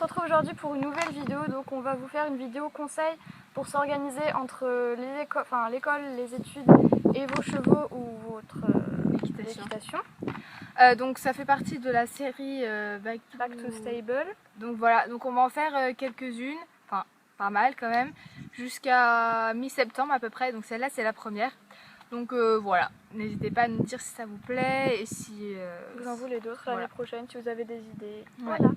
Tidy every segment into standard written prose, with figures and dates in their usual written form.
retrouve aujourd'hui pour une nouvelle vidéo. Donc on va vous faire une vidéo conseil pour s'organiser entre l'école, les études et vos chevaux ou votre équitation. Donc ça fait partie de la série Back to Stable. Donc voilà, donc on va en faire quelques-unes, enfin pas mal quand même, jusqu'à mi-septembre à peu près. Donc celle-là c'est la première. Donc voilà, n'hésitez pas à nous dire si ça vous plaît et si vous en voulez d'autres l'année prochaine, si vous avez des idées. Ouais. Voilà.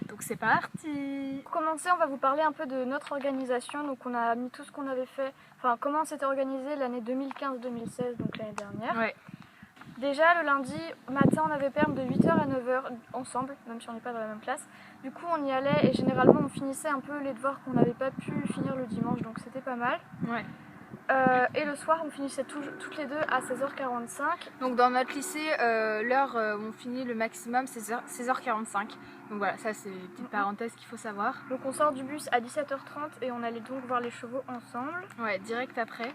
Donc c'est parti. Pour commencer, on va vous parler un peu de notre organisation. Donc on a mis tout ce qu'on avait fait, enfin comment on s'était organisé l'année 2015-2016, donc l'année dernière. Ouais. Déjà le lundi matin on avait perm de 8h à 9h ensemble, même si on n'est pas dans la même classe. Du coup on y allait et généralement on finissait un peu les devoirs qu'on n'avait pas pu finir le dimanche, donc c'était pas mal. Ouais. Et le soir on finissait toutes les deux à 16h45. Donc dans notre lycée, l'heure où on finit le maximum c'est 16h45. Donc voilà, ça c'est une petite parenthèse qu'il faut savoir. Donc on sort du bus à 17h30 et on allait donc voir les chevaux ensemble. Ouais, direct après.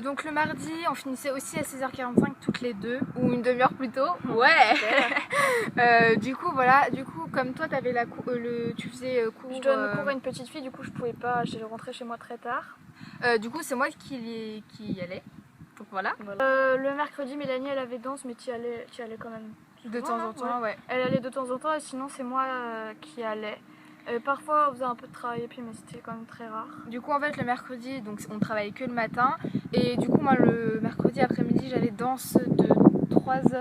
Donc le mardi on finissait aussi à 16h45 toutes les deux, ou une demi-heure plus tôt. Ouais. Du coup voilà, comme toi t'avais tu faisais cours. Je donne cours à une petite fille, du coup je pouvais pas, je rentrais chez moi très tard. Du coup c'est moi qui y allais. Donc voilà. Le mercredi Mélanie elle avait danse, mais tu y allais quand même. De temps en temps, ouais. Elle allait de temps en temps et sinon c'est moi qui allais. Parfois on faisait un peu de travail et puis mais c'était quand même très rare. Du coup en fait le mercredi donc on travaillait que le matin et du coup moi le mercredi après-midi j'allais danse de 3h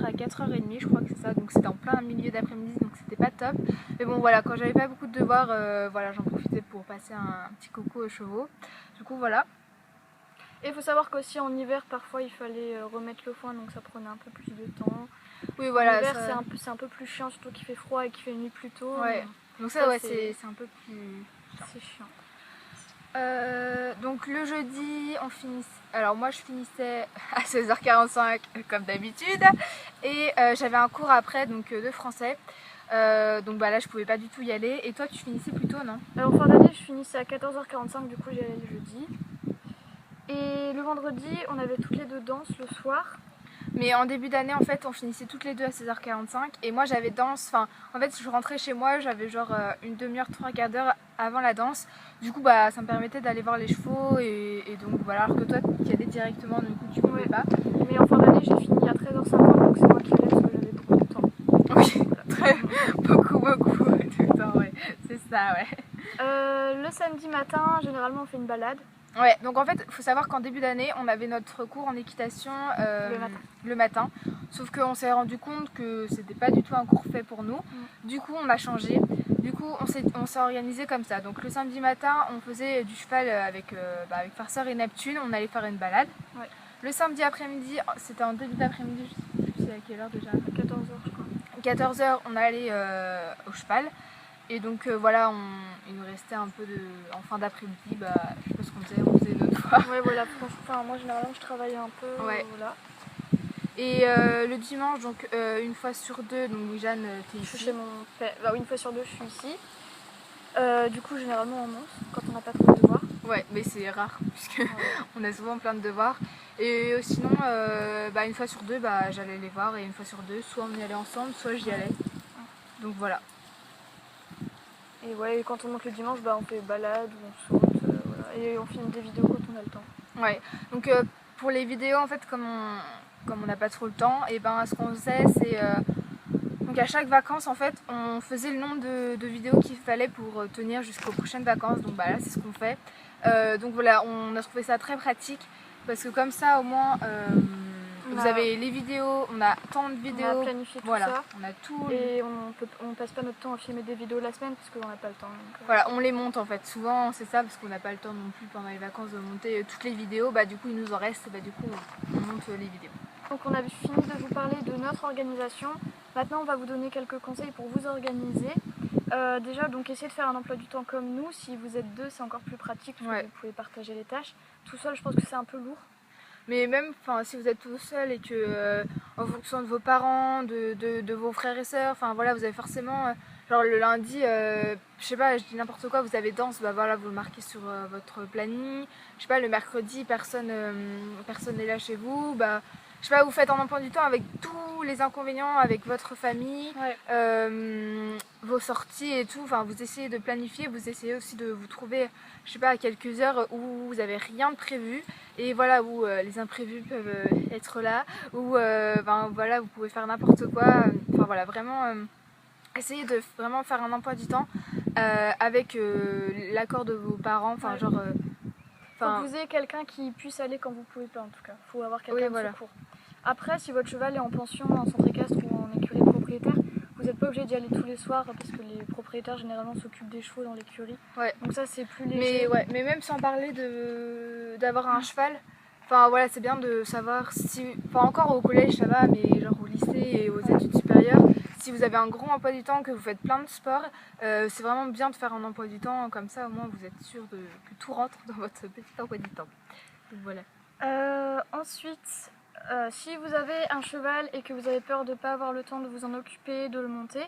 à 4h30 je crois que c'est ça, donc c'était en plein milieu d'après-midi donc c'était pas top. Mais bon voilà, quand j'avais pas beaucoup de devoirs voilà, j'en profitais pour passer un petit coucou aux chevaux. Du coup voilà. Et il faut savoir qu'aussi en hiver parfois il fallait remettre le foin, donc ça prenait un peu plus de temps. Oui voilà. En hiver c'est un peu plus chiant, surtout qu'il fait froid et qu'il fait nuit plus tôt. Ouais. Donc ça ouais, c'est un peu plus... C'est chiant. Donc le jeudi on finissait, alors moi je finissais à 16h45 comme d'habitude et j'avais un cours après donc de français, donc bah là je pouvais pas du tout y aller. Et toi tu finissais plus tôt, non? Alors fin d'année je finissais à 14h45, du coup j'y allais le jeudi. Et le vendredi on avait toutes les deux danse le soir. Mais en début d'année en fait on finissait toutes les deux à 16h45 et moi j'avais danse, enfin en fait je rentrais chez moi, j'avais genre une demi-heure, trois quarts d'heure avant la danse. Du coup bah ça me permettait d'aller voir les chevaux et donc voilà, alors que toi tu y allais directement, du coup tu pouvais pas. Mais en fin d'année j'ai fini à 13h50, donc c'est moi qui allais parce que j'avais beaucoup de temps. Oui, beaucoup de temps, ouais, c'est ça, ouais. Le samedi matin généralement on fait une balade. Ouais, donc en fait, il faut savoir qu'en début d'année, on avait notre cours en équitation le matin. Sauf qu'on s'est rendu compte que c'était pas du tout un cours fait pour nous. Du coup, on a changé. Du coup, on s'est organisé comme ça. Donc le samedi matin, on faisait du cheval avec Farceur et Neptune. On allait faire une balade. Ouais. Le samedi après-midi, c'était en début d'après-midi, je sais plus c'est à quelle heure déjà. 14h je crois. 14h, on allait au cheval. Et donc voilà, il nous restait un peu en fin d'après-midi, bah, je sais pas ce qu'on faisait, on faisait notre devoir. Ouais voilà, franchement, moi généralement je travaillais un peu, ouais. Voilà. Et le dimanche, donc une fois sur deux, donc Louis-Jeanne, t'es ici. Je suis chez mon père, bah, une fois sur deux je suis ici. Du coup généralement on monte quand on n'a pas trop de devoirs. Ouais, mais c'est rare, puisque on a souvent plein de devoirs. Et sinon, une fois sur deux, bah, j'allais les voir, et une fois sur deux, soit on y allait ensemble, soit j'y allais. Donc voilà. Et ouais, quand on monte le dimanche, bah, on fait balade, on saute, voilà. Et on filme des vidéos quand on a le temps. Ouais, donc pour les vidéos, en fait, comme on n'a pas trop le temps, et ben ce qu'on faisait, c'est donc à chaque vacances, en fait, on faisait le nombre de vidéos qu'il fallait pour tenir jusqu'aux prochaines vacances. Donc bah là, c'est ce qu'on fait. Donc voilà, on a trouvé ça très pratique parce que comme ça, au moins, vous avez les vidéos, on a tant de vidéos. On a planifié tout ça. On a tout. Et on passe pas notre temps à filmer des vidéos la semaine parce qu'on n'a pas le temps. Donc, voilà, on les monte en fait. Souvent c'est ça parce qu'on n'a pas le temps non plus pendant les vacances de monter toutes les vidéos. Bah du coup il nous en reste, bah du coup on monte les vidéos. Donc on a fini de vous parler de notre organisation. Maintenant on va vous donner quelques conseils pour vous organiser. Déjà donc essayez de faire un emploi du temps comme nous. Si vous êtes deux c'est encore plus pratique parce que vous pouvez partager les tâches. Tout seul je pense que c'est un peu lourd. Mais même si vous êtes tout seul et que en fonction de vos parents, de vos frères et sœurs, enfin voilà, vous avez forcément genre le lundi, je sais pas, je dis n'importe quoi, vous avez danse, bah voilà, vous le marquez sur votre planning. Je sais pas, le mercredi personne n'est là chez vous, bah je sais pas, vous faites un emploi du temps avec tous les inconvénients, avec votre famille, vos sorties et tout, enfin vous essayez de planifier, vous essayez aussi de vous trouver, je sais pas, à quelques heures où vous avez rien de prévu et voilà, où les imprévus peuvent être là, où ben, voilà, vous pouvez faire n'importe quoi, enfin voilà, vraiment essayez de vraiment faire un emploi du temps avec l'accord de vos parents, enfin ouais. genre... faut que vous ayez quelqu'un qui puisse aller quand vous pouvez pas en tout cas, faut avoir quelqu'un oui, de voilà. secours. Après, si votre cheval est en pension, en centre équestre ou en écurie de propriétaire, vous n'êtes pas obligé d'y aller tous les soirs parce que les propriétaires généralement s'occupent des chevaux dans l'écurie. Ouais. Donc ça c'est plus léger. Mais même sans parler d'avoir un cheval, enfin voilà, c'est bien de savoir si, enfin encore au collège ça va, mais genre au lycée et aux études supérieures, si vous avez un gros emploi du temps, que vous faites plein de sport, c'est vraiment bien de faire un emploi du temps, comme ça au moins vous êtes sûr que tout rentre dans votre petit emploi du temps. Donc voilà. Ensuite, si vous avez un cheval et que vous avez peur de ne pas avoir le temps de vous en occuper, de le monter,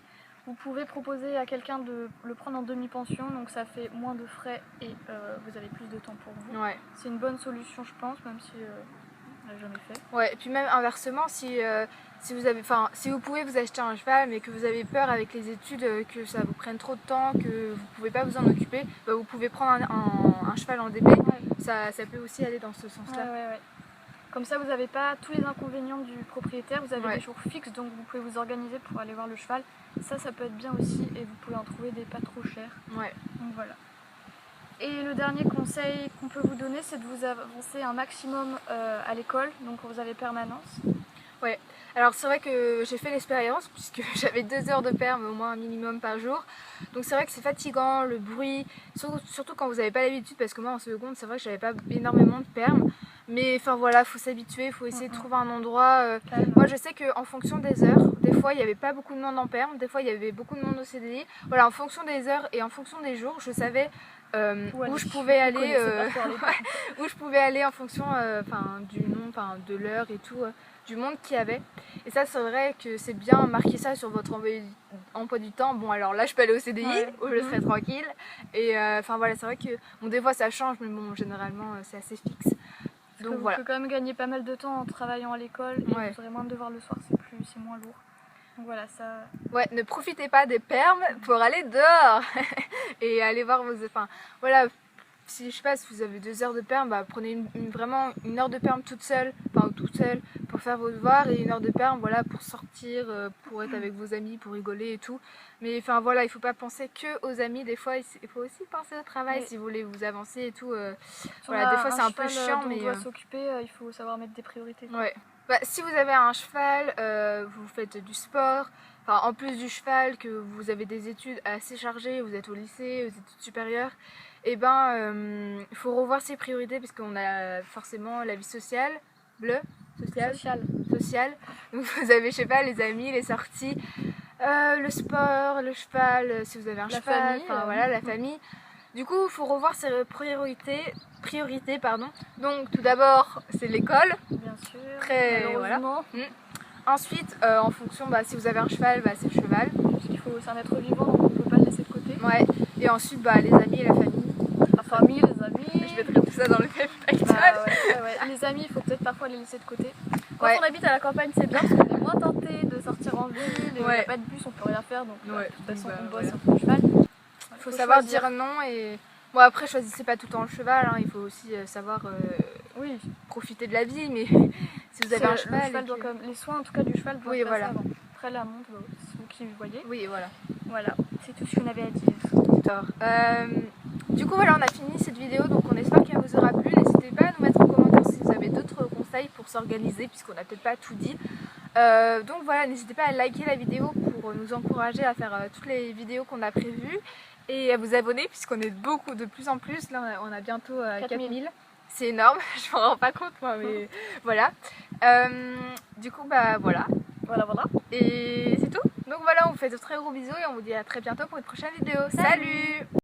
vous pouvez proposer à quelqu'un de le prendre en demi-pension, donc ça fait moins de frais et vous avez plus de temps pour vous. Ouais. C'est une bonne solution je pense, même si on l'a jamais fait. Ouais, et puis même inversement, si vous pouvez vous acheter un cheval mais que vous avez peur avec les études que ça vous prenne trop de temps, que vous pouvez pas vous en occuper, bah vous pouvez prendre un cheval en DP, ouais. Ça peut aussi aller dans ce sens-là. Ouais. Comme ça, vous n'avez pas tous les inconvénients du propriétaire, vous avez des jours fixes, donc vous pouvez vous organiser pour aller voir le cheval. Ça peut être bien aussi et vous pouvez en trouver des pas trop chers. Ouais. Donc voilà. Et le dernier conseil qu'on peut vous donner, c'est de vous avancer un maximum à l'école, donc quand vous avez permanence. Ouais, alors c'est vrai que j'ai fait l'expérience puisque j'avais 2 heures de perm au moins un minimum par jour. Donc c'est vrai que c'est fatigant, le bruit, surtout quand vous n'avez pas l'habitude, parce que moi en seconde c'est vrai que j'avais pas énormément de perm. Mais enfin voilà, faut s'habituer, faut essayer de trouver un endroit. Moi je sais qu'en fonction des heures, des fois il n'y avait pas beaucoup de monde en perm, des fois il y avait beaucoup de monde au CDI. Voilà, en fonction des heures et en fonction des jours, je savais où je pouvais aller, où je pouvais aller en fonction du nom, de l'heure et tout, du monde qu'il y avait. Et ça c'est vrai que c'est bien marquer ça sur votre emploi du temps. Bon alors là je peux aller au CDI où je serai tranquille. Et enfin voilà, c'est vrai que bon, des fois ça change, mais bon généralement c'est assez fixe. Donc vous pouvez quand même gagner pas mal de temps en travaillant à l'école et vous aurez moins de devoirs le soir, c'est moins lourd. Donc voilà, ça... Ouais, ne profitez pas des perms pour aller dehors et aller voir vos... Enfin, voilà, si je sais pas, si vous avez 2 heures de perm, bah, prenez vraiment une heure de perm toute seule pour faire vos devoirs et une heure de perm, voilà, pour sortir, pour être avec vos amis, pour rigoler et tout. Mais enfin voilà, il faut pas penser que aux amis, des fois il faut aussi penser au travail si vous voulez vous avancer et tout. Voilà, des fois c'est un peu chiant, mais... on doit s'occuper, il faut savoir mettre des priorités. Ouais. Bah, si vous avez un cheval, vous faites du sport, enfin en plus du cheval, que vous avez des études assez chargées, vous êtes au lycée, aux études supérieures, et ben il faut revoir ses priorités parce qu'on a forcément la vie sociale, sociale. Donc vous avez, je sais pas, les amis, les sorties, le sport, le cheval, si vous avez un cheval, enfin voilà, la famille. Du coup, il faut revoir ses priorités. Donc tout d'abord, c'est l'école. Bien sûr. Très voilà. Ensuite, en fonction, si vous avez un cheval, c'est le cheval. Parce qu'il faut, c'est un être vivant, donc on ne peut pas le laisser de côté. Ouais. Et ensuite, les amis et la famille. La famille, les amis. Je mettrai tout ça dans le même paquet. Les amis, il faut peut-être parfois les laisser de côté. Quand on habite à la campagne, c'est bien parce qu'on est moins tenté de sortir en ville. Il n'y a pas de bus, on peut rien faire. Donc de toute façon, on bosse un peu le cheval. Il faut savoir dire non et... Bon après choisissez pas tout le temps le cheval, hein. Il faut aussi savoir profiter de la vie, mais si vous avez un cheval... Les soins en tout cas du cheval doivent passer avant. Après la montre, c'est vous qui voyez. Oui voilà. Voilà, c'est tout ce qu'on avait à dire. Du coup voilà, on a fini cette vidéo, donc on espère qu'elle vous aura plu. N'hésitez pas à nous mettre en commentaire si vous avez d'autres conseils pour s'organiser, puisqu'on n'a peut-être pas tout dit. Donc voilà, n'hésitez pas à liker la vidéo pour nous encourager à faire toutes les vidéos qu'on a prévues. Et à vous abonner puisqu'on est de plus en plus, là on a bientôt 4000, c'est énorme, je m'en rends pas compte moi mais voilà. Du coup voilà. Et c'est tout, donc voilà, on vous fait de très gros bisous et on vous dit à très bientôt pour une prochaine vidéo. Salut.